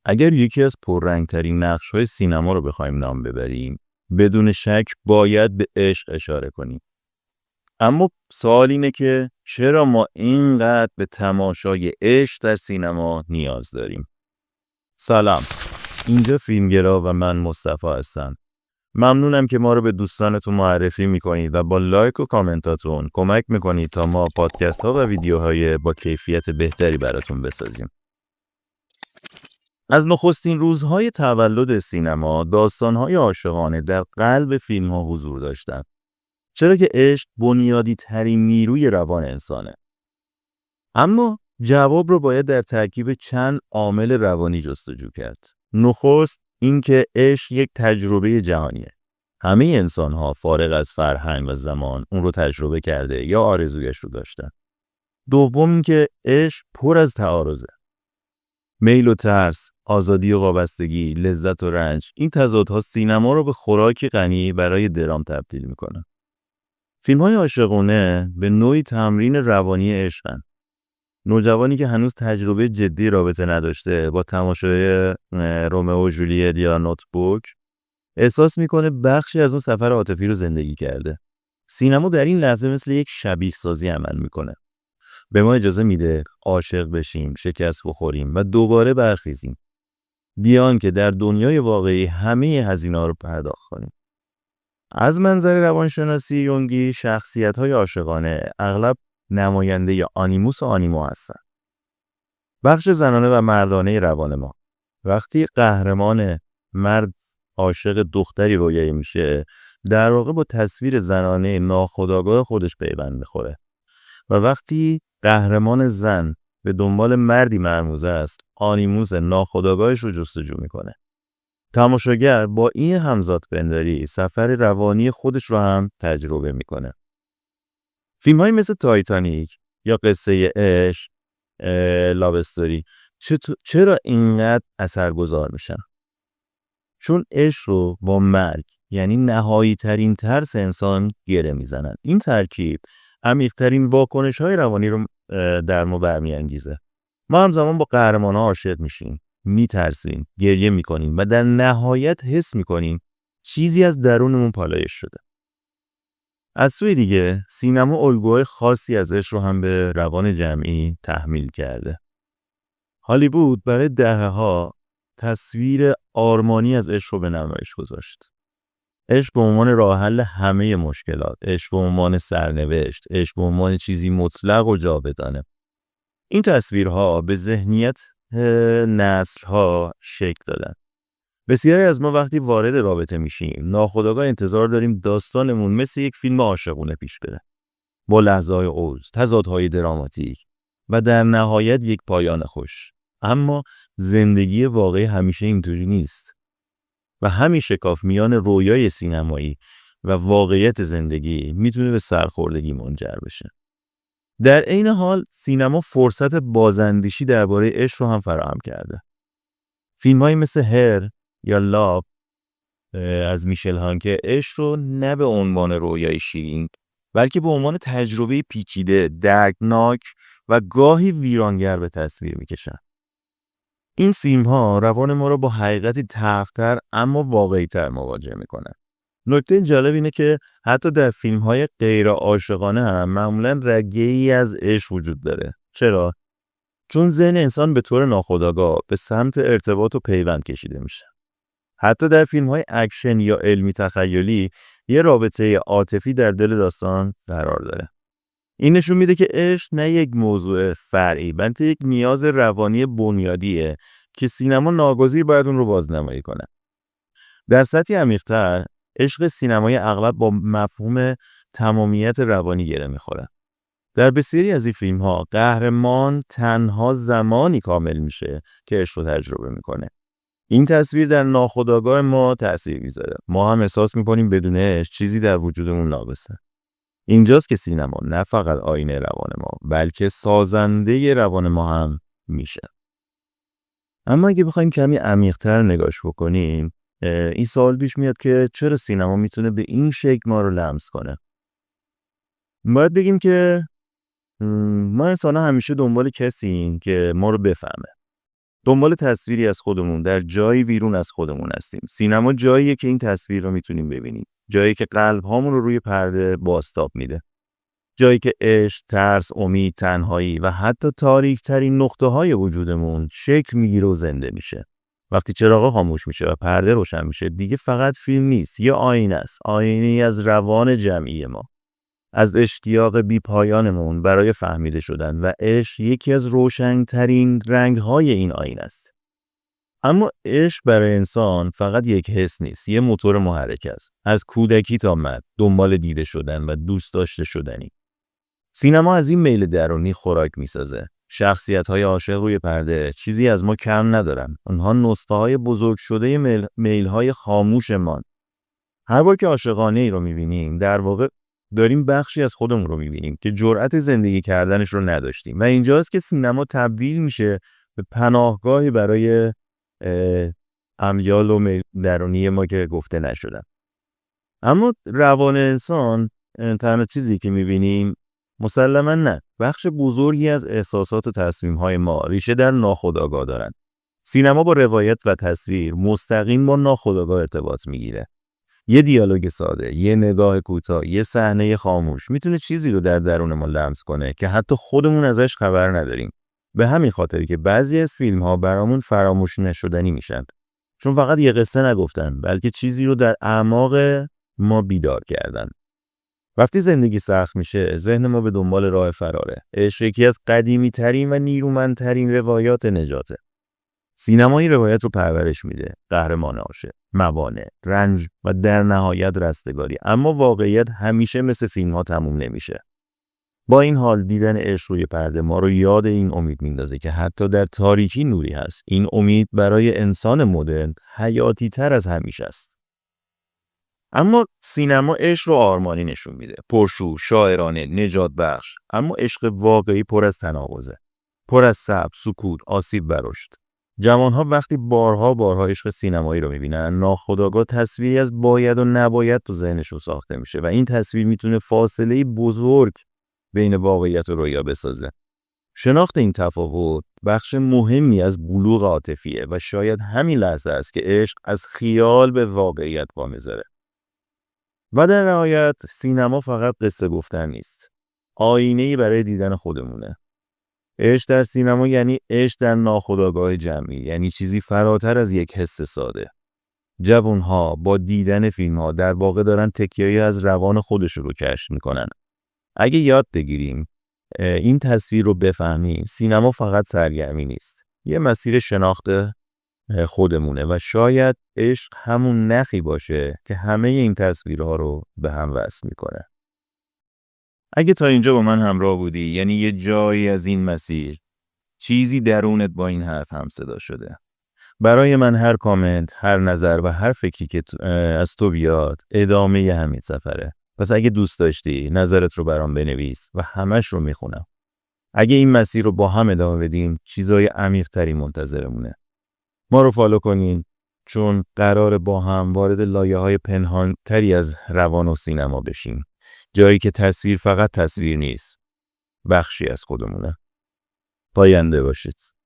اگر یکی از پررنگ‌ترین نقش‌های سینما رو بخوایم نام ببریم، بدون شک باید به عشق اشاره کنیم. اما سوال اینه که چرا ما اینقدر به تماشای عشق در سینما نیاز داریم؟ سلام، اینجا فیلمگرا و من مصطفی هستم. ممنونم که ما رو به دوستانتون معرفی میکنید و با لایک و کامنتاتون کمک میکنید تا ما پادکست ها و ویدیوهای با کیفیت بهتری براتون بسازیم. از نخستین روزهای تولد سینما، داستانهای عاشقانه در قلب فیلم ها حضور داشتند. چرا که عشق بنیادی ترین نیروی روان انسانه. اما جواب رو باید در ترکیب چند عامل روانی جستجو کرد. نخست اینکه عشق یک تجربه جهانیه. همه انسان‌ها فارغ از فرهنگ و زمان اون رو تجربه کرده یا آرزویش رو داشتن. دوم اینکه عشق پر از تعارضه. میل و ترس، آزادی و وابستگی، لذت و رنج، این تضادها سینما رو به خوراکی غنی برای درام تبدیل میکنن. فیلم‌های عاشقانه به نوعی تمرین روانی عشقن. نوجوانی که هنوز تجربه جدی رابطه نداشته با تماشای رومئو و جولیت یا نوتبوک احساس میکنه بخشی از اون سفر عاطفی رو زندگی کرده. سینما در این لحظه مثل یک شبیه سازی عمل میکنه. به ما اجازه میده عاشق بشیم، شکست بخوریم و دوباره برخیزیم. بیان که در دنیای واقعی همه هزینه‌ها رو پرداخت کنیم. از منظر روانشناسی یونگی شخصیت‌های عاشقانه اغلب نماینده آنیموس و آنیمو هستن. بخش زنانه و مردانه روان ما. وقتی قهرمان مرد عاشق دختری رویایی میشه، در واقع با تصویر زنانه ناخودآگاه خودش پیوند میخوره. و وقتی قهرمان زن به دنبال مردی مرموز است، آنیموس ناخودآگاهش رو جستجو میکنه. تماشاگر با این همزاد پنداری سفر روانی خودش رو هم تجربه میکنه. فیلم‌هایی مثل تایتانیک یا قصه عشق، لاو استوری چرا اینقدر اثرگذار میشن؟ چون عشق رو با مرگ، یعنی نهایی ترین ترس انسان، گره میزنن. این ترکیب عمیق‌ترین واکنش‌های روانی رو در ما برمی‌انگیزه. ما همزمان با قهرمان‌ها عاشق میشیم، میترسیم، گریه میکنیم و در نهایت حس میکنیم چیزی از درونمون پالایش شده. از سوی دیگه سینما الگوهای خاصی از عشق رو هم به روان جمعی تحمیل کرده. هالیوود برای دهه‌ها تصویر آرمانی از عشق رو به نمایش گذاشت. عشق به عنوان راه حل همه مشکلات، عشق به عنوان سرنوشت، عشق به عنوان چیزی مطلق و جاودانه. این تصویرها به ذهنیت نسل‌ها شکل دادن. بسیاری از ما وقتی وارد رابطه میشیم، ناخودآگاه انتظار داریم داستانمون مثل یک فیلم عاشقانه پیش بره. با لحظه‌های اوج، تضادهای دراماتیک و در نهایت یک پایان خوش. اما زندگی واقعی همیشه اینطوری نیست. و همین شکاف میان رویای سینمایی و واقعیت زندگی میتونه به سرخوردگی منجر بشه. در عین حال سینما فرصت بازاندیشی درباره عشق رو هم فراهم کرده. فیلم‌هایی مثل هر یا لاو از میشل هانکه عشق رو نه به عنوان رویای شیرین، بلکه به عنوان تجربه پیچیده، دردناک و گاهی ویرانگر به تصویر میکشن. این فیلم‌ها روان ما رو با حقیقتی تلخ‌تر اما واقعی‌تر مواجه میکنن. نکته جالب اینه که حتی در فیلم‌های غیر عاشقانه هم معمولاً رگه‌ای از عشق وجود داره. چرا؟ چون ذهن انسان به طور ناخودآگاه به سمت ارتباط و پیوند کشیده میشه. حتی در فیلم‌های اکشن یا علمی تخیلی یه رابطه عاطفی در دل داستان قرار داره. این نشون میده که عشق نه یک موضوع فرعی، بلکه یک نیاز روانی بنیادیه که سینما ناگزیر باید اون رو بازنمایی کنه. در سطحی عمیق‌تر، عشق سینمایی اغلب با مفهوم تمامیت روانی گره میخوره. در بسیاری از این فیلم‌ها قهرمان تنها زمانی کامل میشه که عشق رو تجربه میکنه. این تصویر در ناخودآگاه ما تأثیر میذاره. ما هم احساس میکنیم بدون عشق چیزی در وجودمون ناقصه. اینجاست که سینما نه فقط آینه روان ما، بلکه سازنده روان ما هم میشه. اما اگه بخوایم کمی عمیق‌تر نگاش بکنیم، این سوال پیش میاد که چرا سینما میتونه به این شکل ما رو لمس کنه؟ باید بگیم که ما انسان‌ها همیشه دنبال کسیم که ما رو بفهمه. دنبال تصویری از خودمون در جایی بیرون از خودمون هستیم. سینما جاییه که این تصویر رو میتونیم ببینیم. جایی که قلب هامون رو روی پرده بازتاب میده. جایی که عشق، ترس، امید، تنهایی و حتی تاریک‌ترین نقطه‌های وجودمون شکل میگیره و زنده میشه. وقتی چراغ خاموش میشه و پرده روشن میشه، دیگه فقط فیلم نیست، یه آینه است. آینه‌ای از روان جمعی ما. از اشتیاق بی پایانمون برای فهمیده شدن و عشق یکی از روشن‌ترین رنگ‌های این آینه است. اما عشق برای انسان فقط یک حس نیست، یه موتور محرک است. از کودکی تا مرگ دنبال دیده شدن و دوست داشته شدنی. سینما از این میل درونی خوراک میسازه. شخصیت‌های عاشق روی پرده چیزی از ما کم ندارن. اونها نسخه‌های بزرگ شده میل‌های خاموشمان. هر بار که عاشقانه ای رو می‌بینیم، در واقع داریم بخشی از خودمون رو می‌بینیم که جرأت زندگی کردنش رو نداشتیم. و اینجاست که سینما تبدیل میشه به پناهگاهی برای امیال و میل درونی ما که گفته نشدن. اما روان انسان تنها چیزی که می‌بینیم مسلماً نه. بخش بزرگی از احساسات و تصمیم‌های ما ریشه در ناخودآگاه دارن. سینما با روایت و تصویر مستقیم با ناخودآگاه ارتباط میگیره. یه دیالوگ ساده، یه نگاه کوتاه، یه صحنه خاموش میتونه چیزی رو در درون ما لمس کنه که حتی خودمون ازش خبر نداریم. به همین خاطری که بعضی از فیلم‌ها برامون فراموش نشدنی میشن. چون فقط یه قصه نگفتن، بلکه چیزی رو در اعماق ما بیدار کردن. وقتی زندگی سخت میشه، ذهن ما به دنبال راه فراره. عشق یکی از قدیمی ترین و نیرومندترین روایات نجاته. سینما این روایت رو پرورش میده. قهرمان عاشق، موانع، رنج و در نهایت رستگاری. اما واقعیت همیشه مثل فیلم ها تموم نمیشه. با این حال دیدن عشق روی پرده ما رو یاد این امید میندازه که حتی در تاریکی نوری هست. این امید برای انسان مدرن حیاتی تر از همیشه است. اما سینما عشق رو آرمانی نشون میده. پرشور، شاعرانه، نجات بخش. اما عشق واقعی پر از تناقضه. پر از صبر، سکوت، آسیب و رشد. جوانها وقتی بارها عشق سینمایی رو میبینن، ناخودآگاه تصویری از باید و نباید تو ذهنشون ساخته میشه و این تصویر میتونه فاصله بزرگ بین واقعیت و رویا بسازه. شناخت این تفاوت بخش مهمی از بلوغ عاطفیه و شاید همین لحظه است که عشق از خیال به واقعیت پا میذاره. و در نهایت سینما فقط قصه گفتن نیست. آینه‌ای برای دیدن خودمونه. عشق در سینما یعنی عشق در ناخودآگاه جمعی، یعنی چیزی فراتر از یک حس ساده. جوانها با دیدن فیلم‌ها در واقع دارن تکیه‌ای از روان خودشون رو کشف میکنن. اگه یاد بگیریم این تصویر رو بفهمیم، سینما فقط سرگرمی نیست. یه مسیر شناخت خودمونه و شاید عشق همون نخی باشه که همه این تصویرها رو به هم وصل میکنه. اگه تا اینجا با من همراه بودی، یعنی یه جایی از این مسیر چیزی درونت با این حرف هم صدا شده. برای من هر کامنت، هر نظر و هر فکری که از تو بیاد ادامه همین سفره. پس اگه دوست داشتی نظرت رو برام بنویس و همش رو میخونم. اگه این مسیر رو با هم ادامه بدیم، چیزای عمیق‌تری منتظرمونه. ما رو فالو کنین چون قراره با هم وارد لایه‌های پنهان‌تری از روان و سینما بشیم. جایی که تصویر فقط تصویر نیست، بخشی از خودمونه. پاینده باشید.